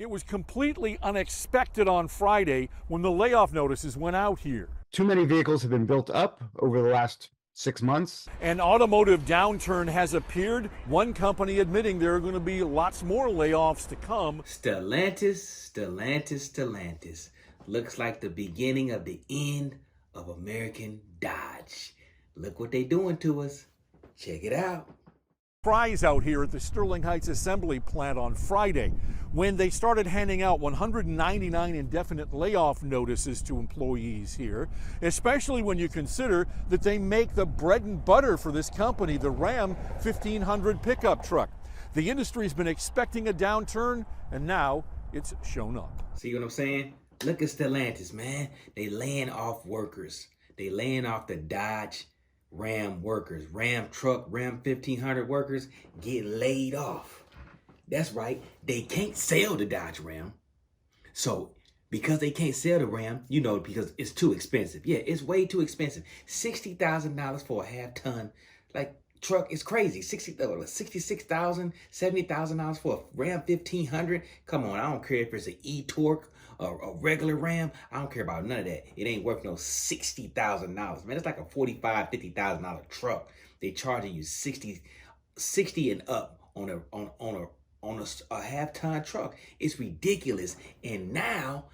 It was completely unexpected on Friday when the layoff notices went out here. Too many vehicles have been built up over the last 6 months. An automotive downturn has appeared, one company admitting there are going to be lots more layoffs to come. Stellantis. Looks like the beginning of the end of American Dodge. Look what they doing to us. Check it out. Surprise out here at the Sterling Heights Assembly Plant on Friday when they started handing out 199 indefinite layoff notices to employees here, especially when you consider that they make the bread and butter for this company, the Ram 1500 pickup truck. The industry's been expecting a downturn, and now it's shown up. See what I'm saying? Look at Stellantis, man. They laying off workers. They laying off the Dodge Ram workers. Ram truck, Ram 1500 workers get laid off. That's right. They can't sell the Dodge Ram. So because they can't sell the Ram, you know, because it's too expensive. Yeah, it's way too expensive. $60,000 for a half-ton like truck is crazy. $66,000, $70,000 for a Ram 1500. Come on, I don't care if it's an e-torque or a regular Ram. I don't care about none of that. It ain't worth no $60,000. Man, it's like a $45,000, $50,000 truck. They charging you 60 and up on a half-ton truck. It's ridiculous. And now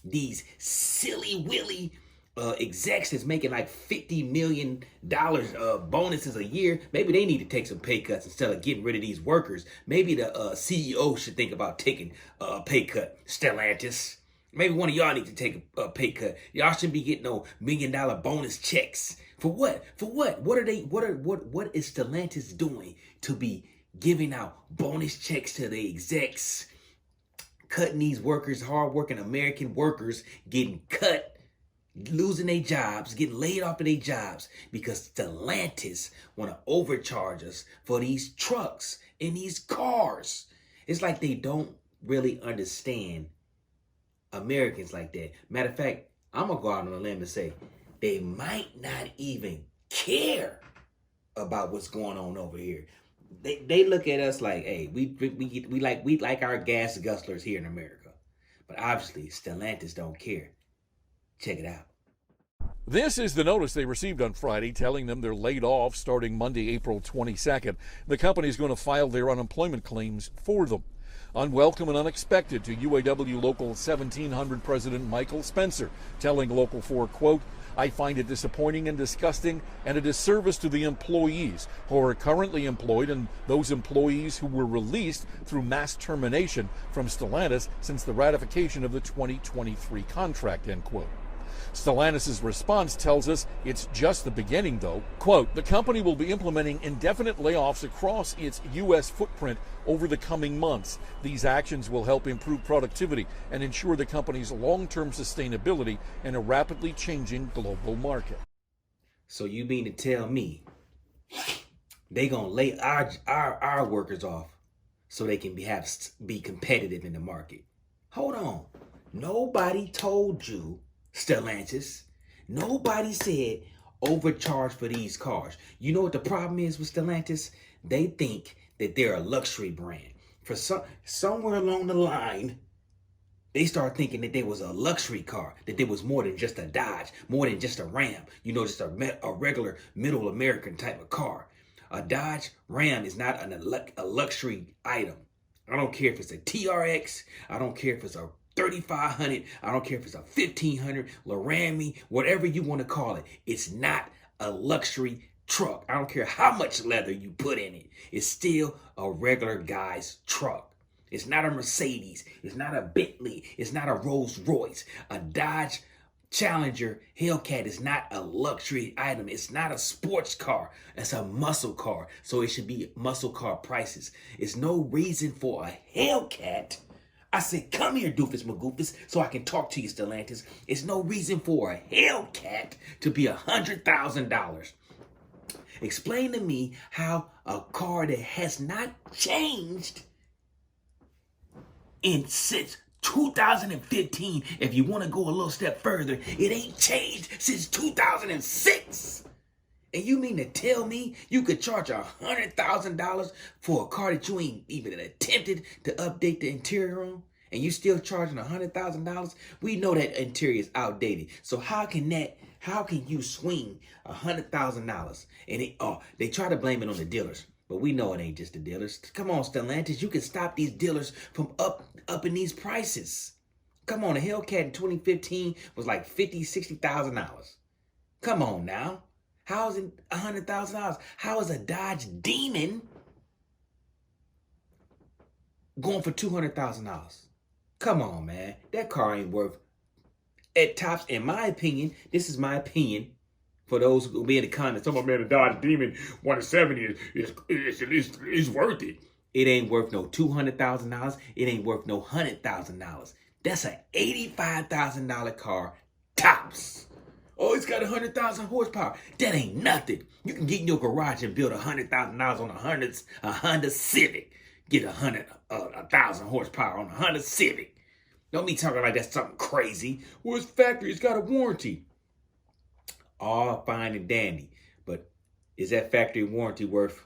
these silly willy execs that's making like $50 million bonuses a year, maybe they need to take some pay cuts instead of getting rid of these workers. Maybe the CEO should think about taking a pay cut. Stellantis, maybe one of y'all need to take a pay cut. Y'all shouldn't be getting no $1 million bonus checks. For what? What is Stellantis doing to be giving out bonus checks to the execs, cutting these workers, hardworking American workers, getting cut, losing their jobs, getting laid off of their jobs because Stellantis want to overcharge us for these trucks and these cars? It's like they don't really understand Americans like that. Matter of fact, I'm going to go out on a limb and say they might not even care about what's going on over here. They look at us like, hey, we like our gas guzzlers here in America. But obviously, Stellantis don't care. Check it out. This is the notice they received on Friday telling them they're laid off starting Monday, April 22nd. The company is going to file their unemployment claims for them. Unwelcome and unexpected to UAW Local 1700 President Michael Spencer, telling Local 4, quote, I find it disappointing and disgusting and a disservice to the employees who are currently employed and those employees who were released through mass termination from Stellantis since the ratification of the 2023 contract, end quote. Stellantis' response tells us it's just the beginning, though. Quote, the company will be implementing indefinite layoffs across its U.S. footprint over the coming months. These actions will help improve productivity and ensure the company's long-term sustainability in a rapidly changing global market. So you mean to tell me they gonna lay our workers off so they can be competitive in the market? Hold on. Nobody told you, Stellantis. Nobody said overcharge for these cars. You know what the problem is with Stellantis? They think that they're a luxury brand. For somewhere along the line, they start thinking that there was a luxury car, that there was more than just a Dodge, more than just a Ram, you know, just a regular middle American type of car. A Dodge Ram is not a luxury item. I don't care if it's a TRX. I don't care if it's a 3500. I don't care if it's a 1500, Laramie, whatever you want to call it. It's not a luxury truck. I don't care how much leather you put in it. It's still a regular guy's truck. It's not a Mercedes. It's not a Bentley. It's not a Rolls Royce. A Dodge Challenger Hellcat is not a luxury item. It's not a sports car. It's a muscle car. So it should be muscle car prices. It's no reason for a Hellcat. I said, come here, Doofus Magoofus, so I can talk to you, Stellantis. It's no reason for a Hellcat to be $100,000. Explain to me how a car that has not changed since 2015, if you want to go a little step further, it ain't changed since 2006. And you mean to tell me you could charge $100,000 for a car that you ain't even attempted to update the interior on? And you still charging $100,000? We know that interior is outdated. So how can you swing $100,000? And they try to blame it on the dealers. But we know it ain't just the dealers. Come on, Stellantis, you can stop these dealers from upping these prices. Come on, a Hellcat in 2015 was like $50,000, $60,000. Come on now. How is it $100,000? How is a Dodge Demon going for $200,000? Come on, man. That car ain't worth, at tops, in my opinion, this is my opinion, for those who will be in the comments, some of them, man, the Dodge Demon 170 is worth it. It ain't worth no $200,000. It ain't worth no $100,000. That's an $85,000 car tops. Oh, it's got 100,000 horsepower. That ain't nothing. You can get in your garage and build $100,000 on a Honda Civic. Get 1,000 horsepower on a Honda Civic. Don't be talking like that's something crazy. Well, it's factory. It's got a warranty. All fine and dandy. But is that factory warranty worth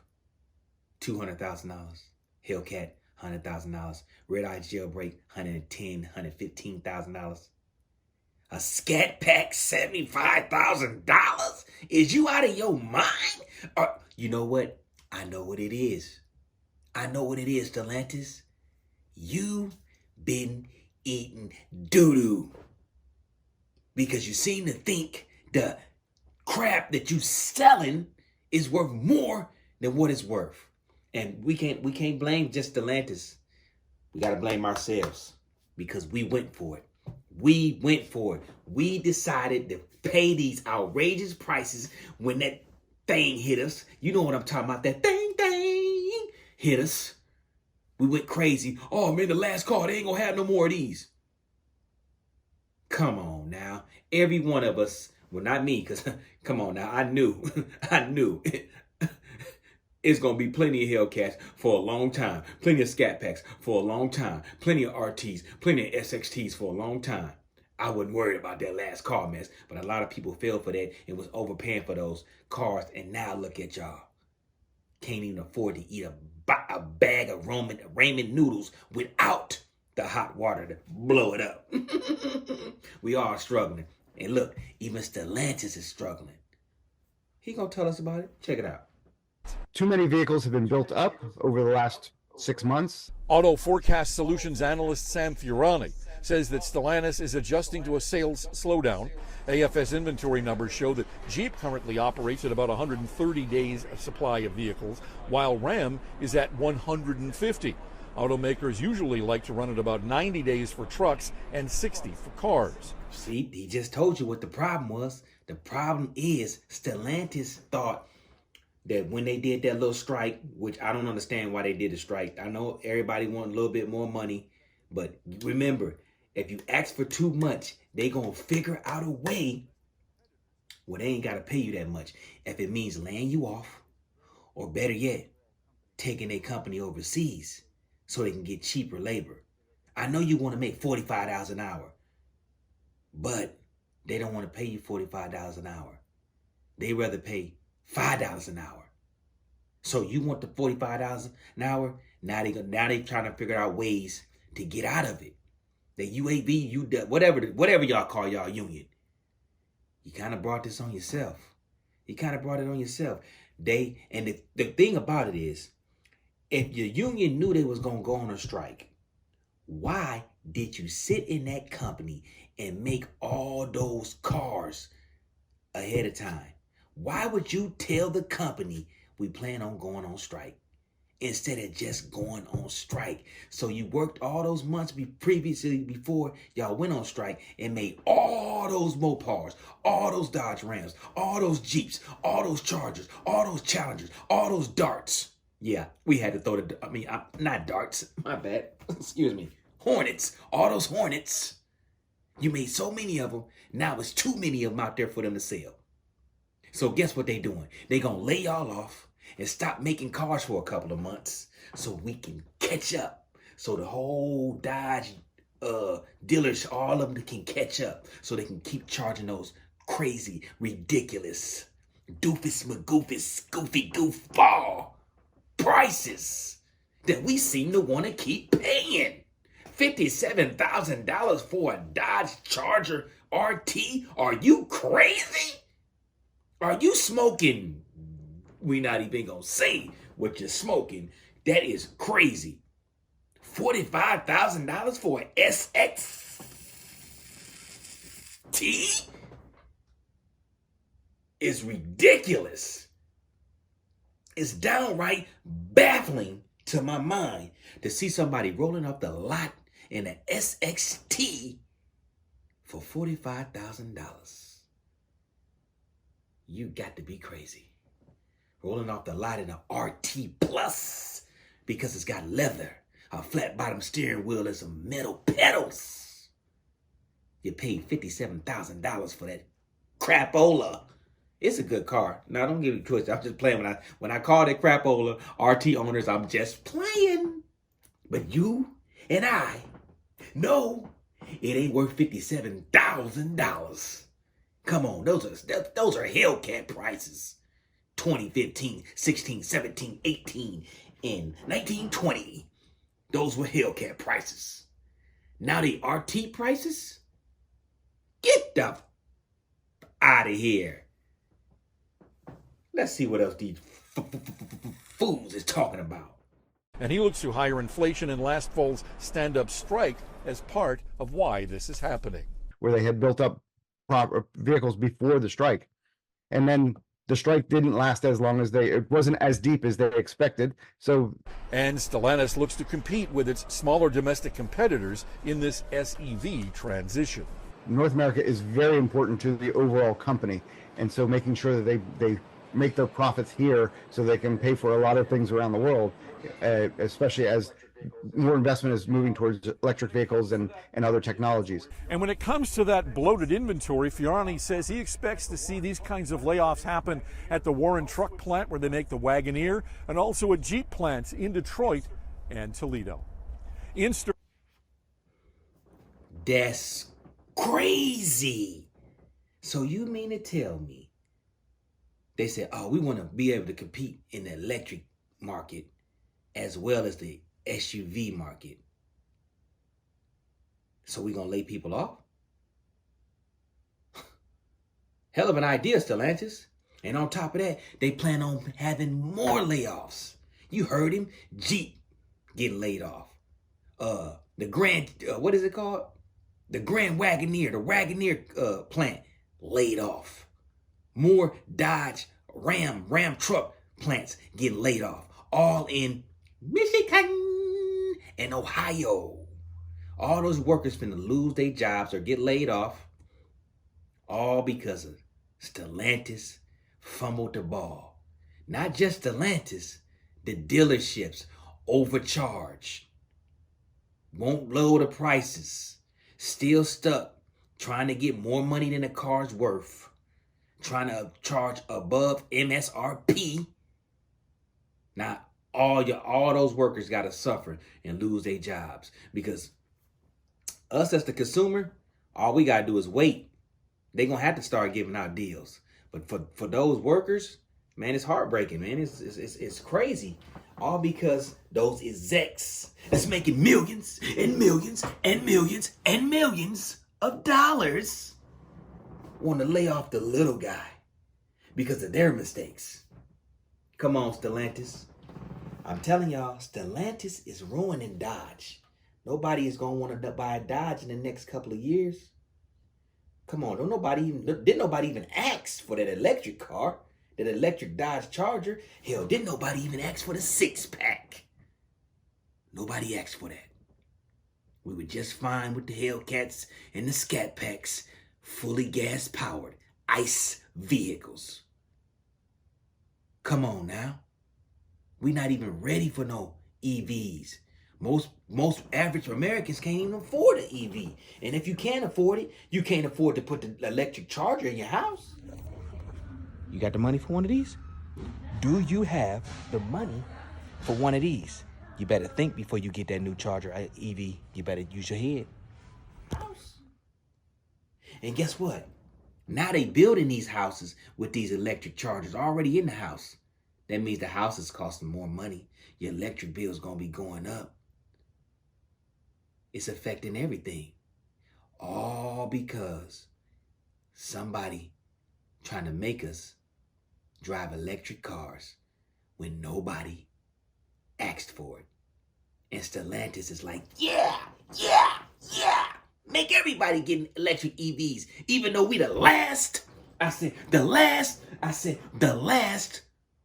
$200,000? Hellcat, $100,000. Red Eye Jailbreak, $110,000, $115,000. A Scat Pack, $75,000? Is you out of your mind? You know what? I know what it is. I know what it is, Stellantis. You been eating doo-doo. Because you seem to think the crap that you selling is worth more than what it's worth. And we can't blame just Stellantis. We got to blame ourselves because we went for it. We went for it. We decided to pay these outrageous prices when that thing hit us. You know what I'm talking about. That thing hit us. We went crazy. Oh, man, the last car, they ain't going to have no more of these. Come on now. Every one of us, well, not me, because come on now. I knew it's going to be plenty of Hellcats for a long time. Plenty of Scat Packs for a long time. Plenty of RTs, plenty of SXTs for a long time. I wasn't worried about that last car mess, but a lot of people fell for that and was overpaying for those cars. And now look at y'all. Can't even afford to eat a bag of ramen noodles without the hot water to blow it up. We all struggling. And look, even Stellantis is struggling. He gonna tell us about it. Check it out. Too many vehicles have been built up over the last 6 months. Auto Forecast Solutions analyst Sam Fiorani says that Stellantis is adjusting to a sales slowdown. AFS inventory numbers show that Jeep currently operates at about 130 days of supply of vehicles, while Ram is at 150. Automakers usually like to run at about 90 days for trucks and 60 for cars. See, he just told you what the problem was. The problem is Stellantis thought that when they did that little strike, which I don't understand why they did the strike. I know everybody want a little bit more money, but remember, if you ask for too much, they gonna figure out a way where they ain't gotta pay you that much. If it means laying you off, or better yet, taking a company overseas so they can get cheaper labor. I know you want to make $45 an hour, but they don't want to pay you $45 an hour. They rather pay $5 an hour. So you want the $45 an hour? Now they trying to figure out ways to get out of it. The UAW, whatever y'all call y'all union. You kind of brought this on yourself. You kind of brought it on yourself. The thing about it is, if your union knew they was gonna go on a strike, why did you sit in that company and make all those cars ahead of time? Why would you tell the company we plan on going on strike instead of just going on strike? So you worked all those months before y'all went on strike and made all those Mopars, all those Dodge Rams, all those Jeeps, all those Chargers, all those Challengers, all those Darts. Yeah, we had to throw not Darts, my bad, excuse me, Hornets, all those Hornets. You made so many of them, now it's too many of them out there for them to sell. So guess what they doing? They gonna lay y'all off and stop making cars for a couple of months so we can catch up. So the whole Dodge dealers, all of them can catch up so they can keep charging those crazy, ridiculous doofus magoofus goofy goofball prices that we seem to want to keep paying. $57,000 for a Dodge Charger RT? Are you crazy? Are you smoking? We're not even gonna say what you're smoking. That is crazy. $45,000 for an SXT is ridiculous. It's downright baffling to my mind to see somebody rolling up the lot in an SXT for $45,000. You got to be crazy. Rolling off the lot in an RT Plus because it's got leather, a flat bottom steering wheel, and some metal pedals. You paid $57,000 for that crapola. It's a good car. Now, don't get me twisted. I'm just playing. When I call it crapola, RT owners, I'm just playing. But you and I know it ain't worth $57,000. Come on, those are Hellcat prices. 2015, 16, 17, 18, and 1920. Those were Hellcat prices. Now the RT prices? Get the out of here. Let's see what else these fools is talking about. And he looks to higher inflation and last fall's stand-up strike as part of why this is happening. Where they had built up vehicles before the strike. And then the strike didn't last as long as it wasn't as deep as they expected. And Stellantis looks to compete with its smaller domestic competitors in this SEV transition. North America is very important to the overall company. And so making sure that they make their profits here so they can pay for a lot of things around the world, especially as more investment is moving towards electric vehicles and other technologies. And when it comes to that bloated inventory, Fiorani says he expects to see these kinds of layoffs happen at the Warren truck plant where they make the Wagoneer, and also at Jeep plants in Detroit and Toledo. That's crazy. So you mean to tell me they said, oh, we want to be able to compete in the electric market as well as the SUV market. So we're going to lay people off? Hell of an idea, Stellantis. And on top of that, they plan on having more layoffs. You heard him. Jeep getting laid off. The Grand, what is it called? The Grand Wagoneer, the Wagoneer plant laid off. More Dodge Ram truck plants getting laid off. All in Michigan and Ohio. All those workers finna lose their jobs or get laid off. All because of Stellantis fumbled the ball. Not just Stellantis, the dealerships overcharge. Won't lower the prices. Still stuck trying to get more money than the car's worth. Trying to charge above MSRP. Now, all those workers got to suffer and lose their jobs because us as the consumer, all we got to do is wait. They're going to have to start giving out deals. But for those workers, man, it's heartbreaking, man. It's crazy. All because those execs that's making millions and millions and millions and millions of dollars want to lay off the little guy because of their mistakes. Come on, Stellantis. I'm telling y'all, Stellantis is ruining Dodge. Nobody is going to want to buy a Dodge in the next couple of years. Come on, didn't nobody even ask for that electric car, that electric Dodge Charger. Hell, didn't nobody even ask for the 6-pack. Nobody asked for that. We were just fine with the Hellcats and the Scat Packs, fully gas powered ICE vehicles. Come on now. We're not even ready for no EVs. Most average Americans can't even afford an EV. And if you can't afford it, you can't afford to put the electric charger in your house. You got the money for one of these? Do you have the money for one of these? You better think before you get that new charger EV. You better use your head. And guess what? Now they building these houses with these electric chargers already in the house. That means the house is costing more money. Your electric bill is going to be going up. It's affecting everything. All because somebody trying to make us drive electric cars when nobody asked for it. And Stellantis is like, yeah. Make everybody get electric EVs, even though we the last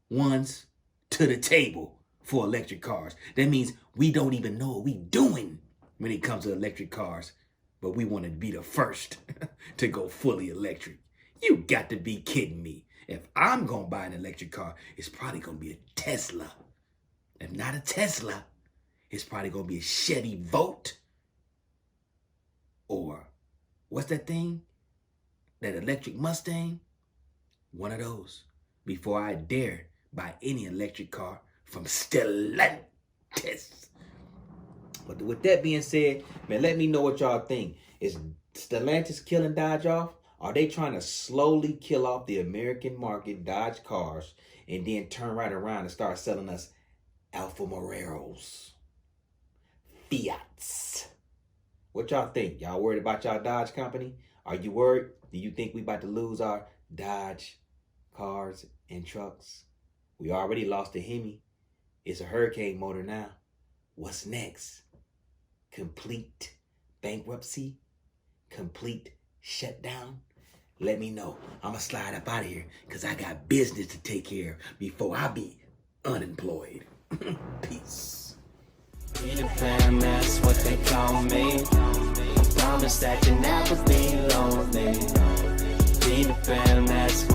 ones to the table for electric cars. That means we don't even know what we doing when it comes to electric cars, but we want to be the first to go fully electric. You got to be kidding me. If I'm going to buy an electric car, it's probably going to be a Tesla. If not a Tesla, it's probably going to be a Chevy Volt. Or what's that thing? That electric Mustang? One of those. Before I dare buy any electric car from Stellantis. But with that being said, man, let me know what y'all think. Is Stellantis killing Dodge off? Are they trying to slowly kill off the American market, Dodge cars, and then turn right around and start selling us Alfa Romeos, Fiats? What y'all think? Y'all worried about y'all Dodge company? Are you worried? Do you think we about to lose our Dodge cars and trucks? We already lost the Hemi. It's a Hurricane motor now. What's next? Complete bankruptcy? Complete shutdown? Let me know. I'm going to slide up out of here because I got business to take care of before I be unemployed. Peace. Peter Pan, that's what they call me. I promise that you'll never be lonely. Peter Pan, that's